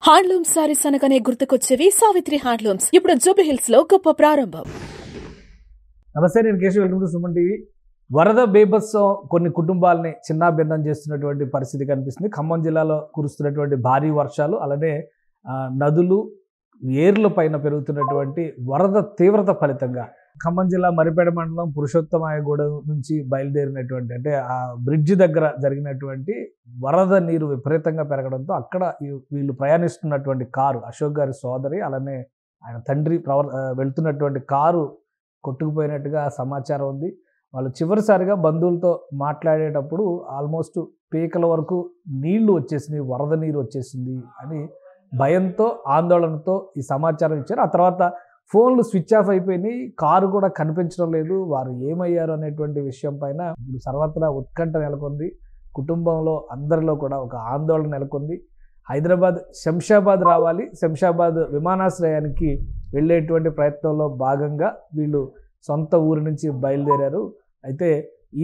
Handloom saris అనగానే గుర్తుకొచ్చేవి Savitri handlooms. ఇప్పుడు జూబ్లీహిల్స్ లో గొప్ప ప్రారంభం. నమస్తే, నేను Keshav. Welcome to Suman TV. వరద బీభత్సం కొన్ని కుటుంబాలని చిన్నాభిన్నం చేస్తున్నటువంటి పరిస్థితి కనిపిస్తుంది. ఖమ్మం జిల్లాలో కురుస్తున్నటువంటి భారీ వర్షాలు, అలానే నదులు ఏర్ల పైన పెరుగుతున్నటువంటి వరద తీవ్రత ఫలితంగా ఖమ్మం జిల్లా మరిపేడ మండలం పురుషోత్తమాయగూడెం నుంచి బయలుదేరినటువంటి, అంటే ఆ బ్రిడ్జ్ దగ్గర జరిగినటువంటి వరద నీరు విపరీతంగా పెరగడంతో అక్కడ వీళ్ళు ప్రయాణిస్తున్నటువంటి కారు, అశోక్ గారి సోదరి అలానే ఆయన తండ్రి వెళ్తున్నటువంటి కారు కొట్టుకుపోయినట్టుగా సమాచారం ఉంది. వాళ్ళు చివరిసారిగా బంధువులతో మాట్లాడేటప్పుడు ఆల్మోస్ట్ పీకల వరకు నీళ్లు వచ్చేసింది, వరద నీరు వచ్చేసింది అని భయంతో ఆందోళనతో ఈ సమాచారం ఇచ్చారు. ఆ తర్వాత ఫోన్లు స్విచ్ ఆఫ్ అయిపోయినాయి, కారు కూడా కనిపించడం లేదు, వారు ఏమయ్యారు అనేటువంటి విషయం పైన ఇప్పుడు సర్వత్రా ఉత్కంఠ నెలకొంది. కుటుంబంలో అందరిలో కూడా ఒక ఆందోళన నెలకొంది. హైదరాబాద్ శంషాబాద్ రావాలి, శంషాబాద్ విమానాశ్రయానికి వెళ్ళేటువంటి ప్రయత్నంలో భాగంగా వీళ్ళు సొంత ఊరి నుంచి బయలుదేరారు. అయితే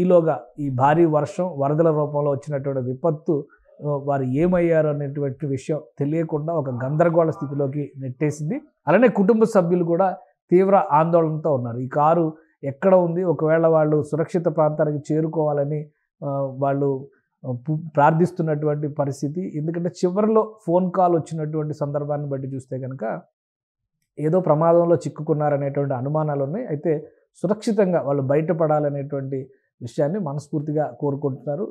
ఈలోగా ఈ భారీ వర్షం, వరదల రూపంలో వచ్చినటువంటి విపత్తు వారు ఏమయ్యారు అనేటువంటి విషయం తెలియకుండా ఒక గందరగోళ స్థితిలోకి నెట్టేసింది. అలానే కుటుంబ సభ్యులు కూడా తీవ్ర ఆందోళనతో ఉన్నారు. ఈ కారు ఎక్కడ ఉంది, ఒకవేళ వాళ్ళు సురక్షిత ప్రాంతానికి చేరుకోవాలని వాళ్ళు ప్రార్థిస్తున్నటువంటి పరిస్థితి. ఎందుకంటే చివరిలో ఫోన్ కాల్ వచ్చినటువంటి సందర్భాన్ని బట్టి చూస్తే కనుక ఏదో ప్రమాదంలో చిక్కుకున్నారనేటువంటి అనుమానాలు ఉన్నాయి. అయితే సురక్షితంగా వాళ్ళు బయటపడాలనేటువంటి విషయాన్ని మనస్ఫూర్తిగా కోరుకుంటున్నారు.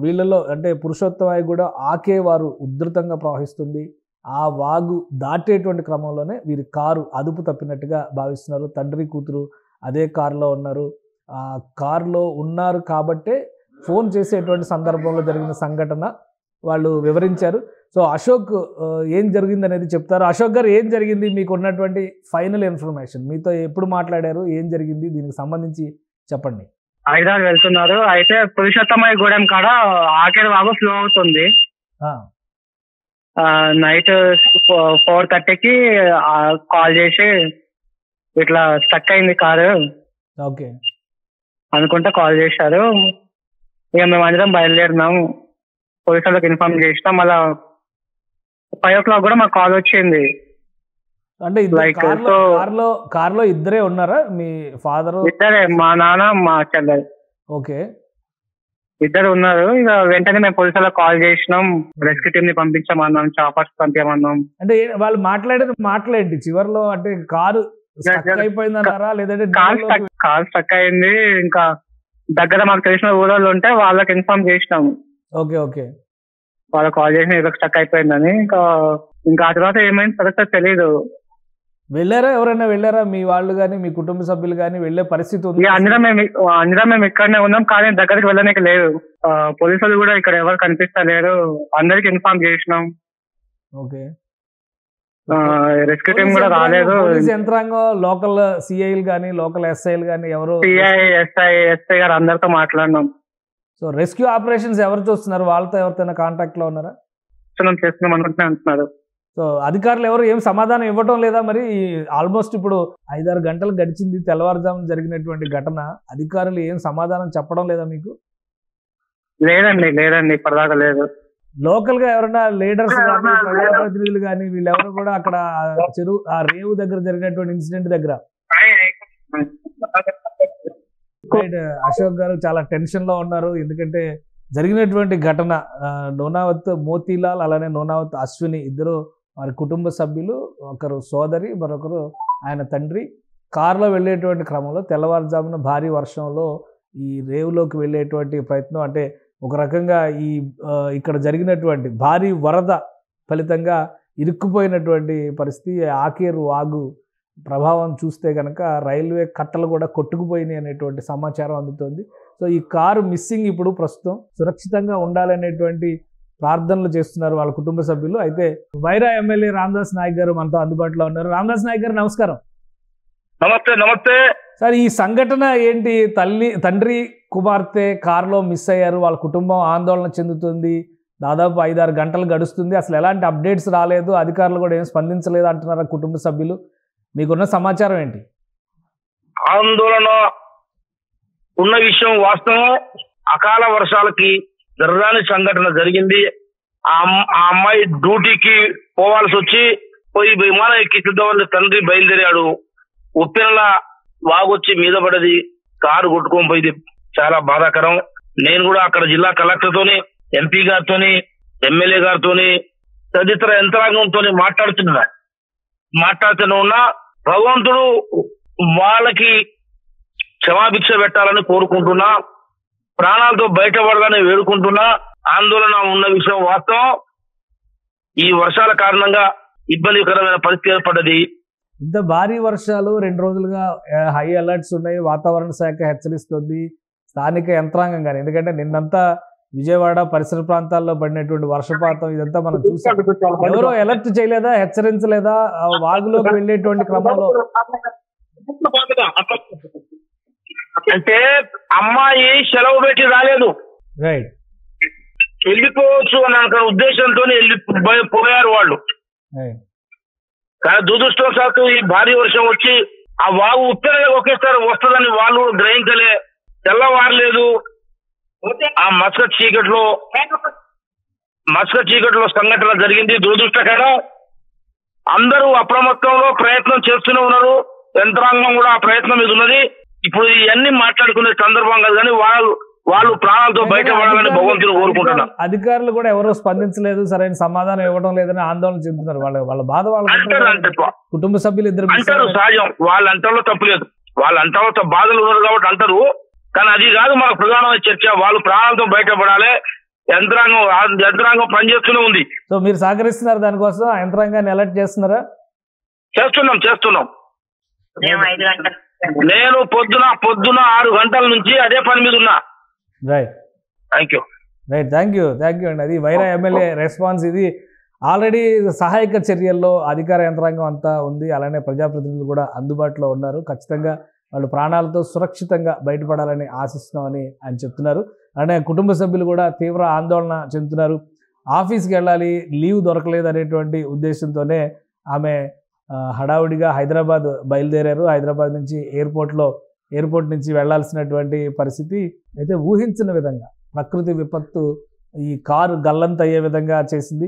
వీళ్ళలో అంటే పురుషోత్తమాయగూడ ఆకే వారు ఉధృతంగా ప్రవహిస్తుంది. ఆ వాగు దాటేటువంటి క్రమంలోనే వీరి కారు అదుపు తప్పినట్టుగా భావిస్తున్నారు. తండ్రి కూతురు అదే కారులో ఉన్నారు. ఆ కారులో ఉన్నారు కాబట్టే ఫోన్ చేసేటువంటి సందర్భంలో జరిగిన సంఘటన వాళ్ళు వివరించారు. సో అశోక్ ఏం జరిగింది అనేది చెప్తారు. అశోక్ గారు, ఏం జరిగింది, మీకు ఉన్నటువంటి ఫైనల్ ఇన్ఫర్మేషన్, మీతో ఎప్పుడు మాట్లాడారు, ఏం జరిగింది, దీనికి సంబంధించి చెప్పండి. హైదరాబాద్ వెళ్తున్నారు. అయితే పురుషోత్తమాయగూడెం కాడ ఆఖరి వాగు ఫ్లో అవుతుంది. నైట్ 4:30కి కాల్ చేసి ఇట్లా స్టక్ అయింది కారు ఓకే అనుకుంటా కాల్ చేశారు. ఇక మేము అందరం బయలుదేరినాం, పోలీసులకు ఇన్ఫార్మ్ చేసినాం. మళ్ళా 5 o'clock కూడా మాకు కాల్ వచ్చింది. అంటే కార్లో ఇద్దరే ఉన్నారా, మీ ఫాదర్? ఇద్దరే, మా నాన్న మా చెల్లెలు. ఓకే, ఇద్దరు ఉన్నారు. ఇక వెంటనే మేము పోలీసులకు కాల్ చేసినాం, రెస్క్యూ టీమ్ ని పంపించామన్నాం, చాపర్స్ పంపించమన్నాం. అంటే వాళ్ళు మాట్లాడేది మాట్లాడండి చివరిలో, అంటే కారు స్టక్ అయిపోయిందన్నారా లేదంటే కార్ స్టక్ అయింది. ఇంకా దగ్గర మాకు తెలిసిన ఊళ్ళో ఉంటే వాళ్ళకి ఇన్ఫార్మ్ చేసినాము. ఓకే ఓకే, వాళ్ళకి కాల్ చేసిన ఇలా స్టక్ అయిపోయిందని. ఇంకా ఆ తర్వాత ఏమైంది సరిగ్గా తెలియదు. వెళ్ళారా, ఎవరైనా వెళ్ళారా, మీ వాళ్ళు కానీ మీ కుటుంబ సభ్యులు కానీ వెళ్ళే పరిస్థితి ఉంది? అందరం మేము ఇక్కడనే ఉన్నాం, కానీ దగ్గరికి వెళ్ళడానికి లేదు. పోలీసులు కూడా ఇక్కడ ఎవరు కనిపిస్తలేరు, అందరికి ఇన్ఫార్మ్ చేసినాం. ఓకే, రెస్క్యూ టీమ్ కూడా రాలేదు. యంత్రాంగం, లోకల్ సిఐలు కానీ లోకల్ ఎస్ఐలు కానీ ఎవరు? ఎస్ఐ గారు అందరితో మాట్లాడినాం. సో రెస్క్యూ ఆపరేషన్స్ ఎవరు చూస్తున్నారు, వాళ్ళతో ఎవరితో కాంటాక్ట్ లో ఉన్నారా? చేస్తున్నాం అనుకుంటున్నా అంటున్నారు. సో అధికారులు ఎవరు ఏం సమాధానం ఇవ్వటం లేదా? మరి ఆల్మోస్ట్ ఇప్పుడు 5-6 గంటలు గడిచింది, తెల్లవారుజామున జరిగినటువంటి ఘటన, అధికారులు ఏం సమాధానం చెప్పడం లేదా మీకు? లేదండి ఇప్పటిదాకా లేదు. లోకల్ గా ఎవరైనా లీడర్స్ కానీ ప్రజాప్రతినిధులు కానీ వీళ్ళెవరు కూడా అక్కడ ఆ రేవు దగ్గర జరిగినటువంటి ఇన్సిడెంట్ దగ్గర? అశోక్ గారు చాలా టెన్షన్ లో ఉన్నారు. ఎందుకంటే జరిగినటువంటి ఘటన, నోనావత్ మోతీలాల్ అలానే నోనావత్ అశ్విని ఇద్దరు వారి కుటుంబ సభ్యులు, ఒకరు సోదరి మరొకరు ఆయన తండ్రి, కారులో వెళ్ళేటువంటి క్రమంలో తెల్లవారుజామున భారీ వర్షంలో ఈ రేవులోకి వెళ్ళేటువంటి ప్రయత్నం, అంటే ఒక రకంగా ఇక్కడ జరిగినటువంటి భారీ వరద ఫలితంగా ఇరుక్కుపోయినటువంటి పరిస్థితి. ఆకేరు వాగు ప్రభావం చూస్తే కనుక రైల్వే కట్టలు కూడా కొట్టుకుపోయినాయి అనేటువంటి సమాచారం అందుతోంది. సో ఈ కారు మిస్సింగ్. ఇప్పుడు ప్రస్తుతం సురక్షితంగా ఉండాలనేటువంటి ప్రార్థనలు చేస్తున్నారు వాళ్ళ కుటుంబ సభ్యులు. అయితే వైరా ఎమ్మెల్యే రామదాస్ నాయక్ గారు మనతో అందుబాటులో ఉన్నారు. రామదాస్ నాయక్ గారు, నమస్కారం. నమస్తే సార్, ఈ సంఘటన ఏంటి? తండ్రి కుమార్తె కారులో మిస్ అయ్యారు, వాళ్ళ కుటుంబం ఆందోళన చెందుతుంది, దాదాపు 5-6 గంటలు గడుస్తుంది, అసలు ఎలాంటి అప్డేట్స్ రాలేదు, అధికారులు కూడా ఏం స్పందించలేదు అంటున్నారు కుటుంబ సభ్యులు. మీకున్న సమాచారం ఏంటి? ఆందోళన ఉన్న విషయం వాస్తవం. అకాల వర్షాలకి జరగాని సంఘటన జరిగింది. ఆ అమ్మాయి డ్యూటీకి పోవాల్సి వచ్చి పోయి విమానం ఎక్కిద్దాం వాళ్ళ తండ్రి బయలుదేరాడు. ఉప్పెనలా వాగొచ్చి మీద పడది, కారు కొట్టుకొని పోయింది. చాలా బాధాకరం. నేను కూడా అక్కడ జిల్లా కలెక్టర్ తోని, ఎంపీ గారితోని, ఎమ్మెల్యే గారితోని, తదితర యంత్రాంగంతో మాట్లాడుతూనే ఉన్నా. భగవంతుడు వాళ్ళకి క్షమాభిక్ష పెట్టాలని కోరుకుంటున్నా. ప్రాణాలతో బయటపడాలని వేడుకుంటున్నా. ఆందోళన ఉన్న విషయం వాస్తవం. ఈ వర్షాల కారణంగా ఇబ్బందికరమైన పరిస్థితి ఏర్పడ్డది. ఇంత భారీ వర్షాలు 2 రోజులుగా హై అలర్ట్స్ ఉన్నాయి. వాతావరణ శాఖ హెచ్చరిస్తుంది, స్థానిక యంత్రాంగం కానీ. ఎందుకంటే నిన్నంతా విజయవాడ పరిసర ప్రాంతాల్లో పడినటువంటి వర్షపాతం ఇదంతా మనం చూసాం. ఎవరో అలర్ట్ చేయలేదా, హెచ్చరించలేదా? వాగులోకి వెళ్ళేటువంటి క్రమంలో అంటే అమ్మాయి సెలవు పెట్టి రాలేదు, రైట్, వెళ్ళిపోవచ్చు అని అనుకున్న ఉద్దేశంతో పోయారు వాళ్ళు. కానీ దురదృష్టవశాత్తు ఈ భారీ వర్షం వచ్చి ఆ వాగు ఉత్తరగా ఒకేసారి వస్తుందని వాళ్ళు గ్రహించలే. తెల్లవారలేదు. ఆ మస్క చీకట్లో సంఘటన జరిగింది. దురదృష్టకరం. అందరూ అప్రమత్తంలో ప్రయత్నం చేస్తూనే ఉన్నారు. యంత్రాంగం కూడా ఆ ప్రయత్నం మీద ఉన్నది. ఇప్పుడు ఇవన్నీ మాట్లాడుకునే సందర్భం కాదు, కానీ వాళ్ళు ప్రాణాలతో బయటపడాలని భగవంతుడు కోరుకుంటున్నారు. అధికారులు కూడా ఎవరో స్పందించలేదు, సరైన సమాధానం ఇవ్వడం లేదని ఆందోళన చెందుతున్నారు. వాళ్ళ బాధ వాళ్ళ కుటుంబ సభ్యులు ఇద్దరు అంటారు. సహజం, వాళ్ళ అంటలో తప్పులేదు. వాళ్ళ అంటలో బాధలు ఉన్నారు కాబట్టి అంటారు. కానీ అది కాదు మన ప్రధానమైన చర్చ. వాళ్ళు ప్రాణాలతో బయటపడాలి. యంత్రాంగం పనిచేస్తూనే ఉంది. సో మీరు సహకరిస్తున్నారు దానికోసం? యంత్రాంగాన్ని అలర్ట్ చేస్తున్నారా? చేస్తున్నాం. నేను పొద్దున 6 గంటల నుంచి అదే పని మీద ఉన్నా. రైట్, థ్యాంక్ యూ అండి. అది వైరా ఎమ్మెల్యే రెస్పాన్స్. ఇది ఆల్రెడీ సహాయక చర్యల్లో అధికార యంత్రాంగం అంతా ఉంది. అలానే ప్రజాప్రతినిధులు కూడా అందుబాటులో ఉన్నారు. ఖచ్చితంగా వాళ్ళు ప్రాణాలతో సురక్షితంగా బయటపడాలని ఆశిస్తున్నామని ఆయన చెప్తున్నారు. అలానే కుటుంబ సభ్యులు కూడా తీవ్ర ఆందోళన చెందుతున్నారు. ఆఫీస్కి వెళ్ళాలి, లీవ్ దొరకలేదు అనేటువంటి ఉద్దేశంతోనే ఆమె హడావుడిగా హైదరాబాద్ బయలుదేరారు. హైదరాబాద్ నుంచి ఎయిర్పోర్ట్ నుంచి వెళ్లాల్సినటువంటి పరిస్థితి అయితే ఊహించిన విధంగా ప్రకృతి విపత్తు ఈ కారు గల్లంతయ్యే విధంగా చేసింది.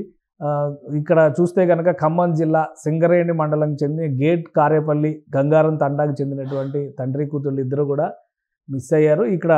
ఇక్కడ చూస్తే కనుక ఖమ్మం జిల్లా సింగరేణి మండలం చెందిన గేట్ కారేపల్లి గంగారం తండాకు చెందినటువంటి తండ్రి కూతుళ్ళు ఇద్దరు కూడా మిస్ అయ్యారు. ఇక్కడ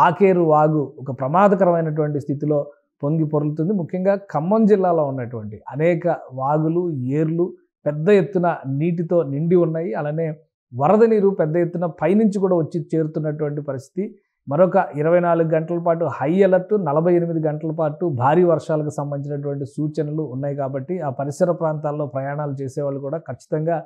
ఆకేరు వాగు ఒక ప్రమాదకరమైనటువంటి స్థితిలో పొంగి పొరులుతుంది. ముఖ్యంగా ఖమ్మం జిల్లాలో ఉన్నటువంటి అనేక వాగులు, ఏర్లు పెద్ద ఎత్తున నీటితో నిండి ఉన్నాయి. అలానే వరద నీరు పెద్ద ఎత్తున పైనుంచి కూడా వచ్చి చేరుతున్నటువంటి పరిస్థితి. మరొక 24 గంటల పాటు హై అలర్ట్, 48 గంటల పాటు భారీ వర్షాలకు సంబంధించినటువంటి సూచనలు ఉన్నాయి. కాబట్టి ఆ పరిసర ప్రాంతాల్లో ప్రయాణాలు చేసేవాళ్ళు కూడా ఖచ్చితంగా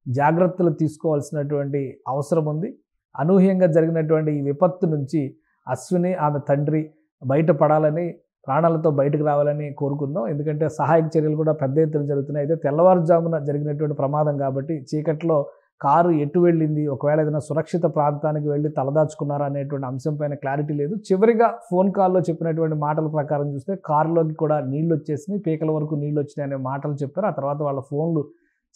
జాగ్రత్తలు తీసుకోవాల్సినటువంటి అవసరం ఉంది. అనూహ్యంగా జరిగినటువంటి ఈ విపత్తు నుంచి అశ్విని ఆమె తండ్రి బయటపడాలని, ప్రాణాలతో బయటకు రావాలని కోరుకుందాం. ఎందుకంటే సహాయక చర్యలు కూడా పెద్ద ఎత్తున జరుగుతున్నాయి. అయితే తెల్లవారుజామున జరిగినటువంటి ప్రమాదం కాబట్టి చీకట్లో కారు ఎటు వెళ్ళింది, ఒకవేళ ఏదైనా సురక్షిత ప్రాంతానికి వెళ్ళి తలదాచుకున్నారా అనేటువంటి అంశంపైన క్లారిటీ లేదు. చివరిగా ఫోన్ కాల్లో చెప్పినటువంటి మాటల ప్రకారం చూస్తే కారులోకి కూడా నీళ్ళు వచ్చేసినాయి, పీకల వరకు నీళ్ళు వచ్చినాయి అనే మాటలు చెప్పారు. ఆ తర్వాత వాళ్ళ ఫోన్లు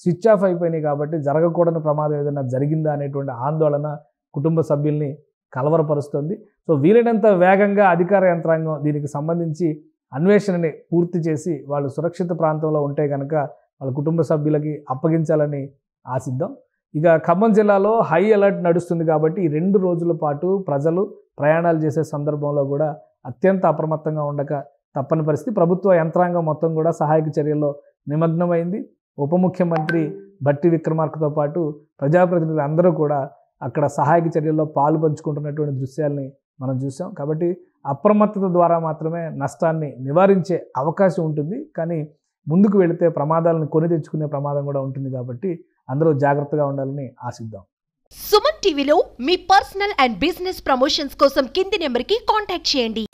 స్విచ్ ఆఫ్ అయిపోయినాయి. కాబట్టి జరగకూడని ప్రమాదం ఏదైనా జరిగిందా అనేటువంటి ఆందోళన కుటుంబ సభ్యుల్ని కలవరపరుస్తుంది. సో వీలైనంత వేగంగా అధికార యంత్రాంగం దీనికి సంబంధించి అన్వేషణని పూర్తి చేసి వాళ్ళు సురక్షిత ప్రాంతంలో ఉంటే కనుక వాళ్ళ కుటుంబ సభ్యులకి అప్పగించాలని ఆశిద్దాం. ఇక ఖమ్మం జిల్లాలో హై అలర్ట్ నడుస్తుంది కాబట్టి ఈ 2 రోజుల పాటు ప్రజలు ప్రయాణాలు చేసే సందర్భంలో కూడా అత్యంత అప్రమత్తంగా ఉండక తప్పని పరిస్థితి. ప్రభుత్వ యంత్రాంగం మొత్తం కూడా సహాయక చర్యల్లో నిమగ్నమైంది. ఉప ముఖ్యమంత్రి భట్టి విక్రమార్కతో పాటు ప్రజాప్రతినిధులు అందరూ కూడా అక్కడ సహాయక చర్యల్లో పాలు పంచుకుంటున్నటువంటి దృశ్యాల్ని మనం చూసాం. కాబట్టి అప్రమత్తత ద్వారా మాత్రమే నష్టాన్ని నివారించే అవకాశం ఉంటుంది. కానీ ముందుకు వెళితే ప్రమాదాలను కొని తెచ్చుకునే ప్రమాదం కూడా ఉంటుంది. కాబట్టి అందరూ జాగ్రత్తగా ఉండాలని ఆశిద్దాం. సుమన్ టీవీలో మీ పర్సనల్ అండ్ బిజినెస్ ప్రమోషన్స్ కోసం కింది నెంబర్కి కాంటాక్ట్ చేయండి.